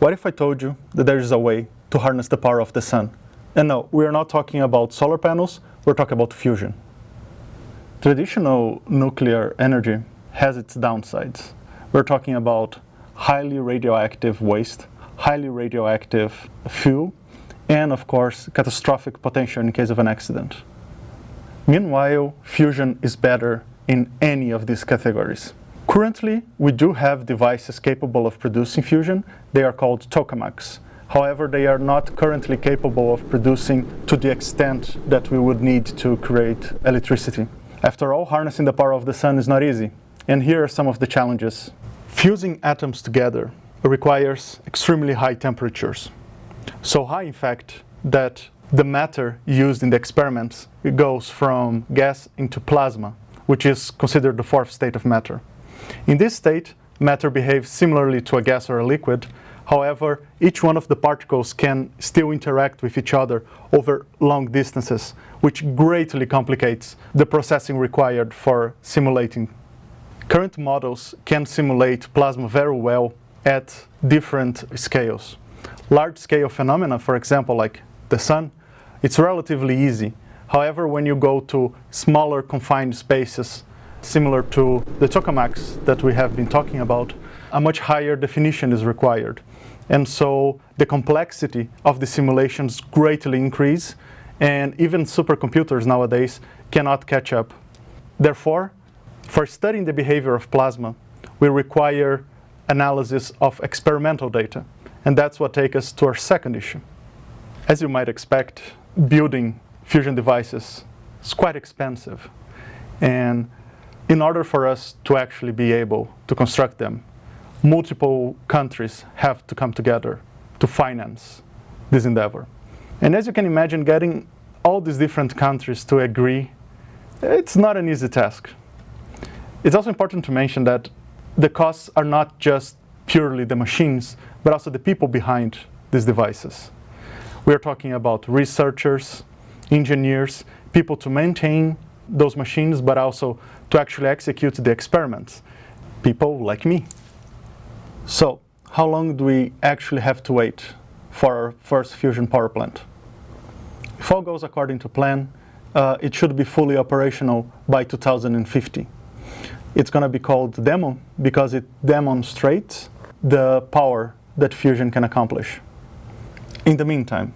What if I told you that there is a way to harness the power of the sun? And no, we are not talking about solar panels, we're talking about fusion. Traditional nuclear energy has its downsides. We're talking about highly radioactive waste, highly radioactive fuel, and of course, catastrophic potential in case of an accident. Meanwhile, fusion is better in any of these categories. Currently, we do have devices capable of producing fusion. They are called tokamaks. However, they are not currently capable of producing to the extent that we would need to create electricity. After all, harnessing the power of the sun is not easy. And here are some of the challenges. Fusing atoms together requires extremely high temperatures. So high, in fact, that the matter used in the experiments goes from gas into plasma, which is considered the fourth state of matter. In this state, matter behaves similarly to a gas or a liquid. However, each one of the particles can still interact with each other over long distances, which greatly complicates the processing required for simulating. Current models can simulate plasma very well at different scales. Large-scale phenomena, for example, like the sun, it's relatively easy. However, when you go to smaller confined spaces, similar to the tokamaks that we have been talking about, a much higher definition is required. And so the complexity of the simulations greatly increase, and even supercomputers nowadays cannot catch up. Therefore, for studying the behavior of plasma, we require analysis of experimental data. And that's what takes us to our second issue. As you might expect, building fusion devices is quite expensive. And in order for us to actually be able to construct them, multiple countries have to come together to finance this endeavor. And as you can imagine, getting all these different countries to agree, it's not an easy task. It's also important to mention that the costs are not just purely the machines, but also the people behind these devices. We are talking about researchers, engineers, people to maintain those machines, but also to actually execute the experiments. People like me. So, how long do we actually have to wait for our first fusion power plant? If all goes according to plan, it should be fully operational by 2050. It's going to be called demo because it demonstrates the power that fusion can accomplish. In the meantime,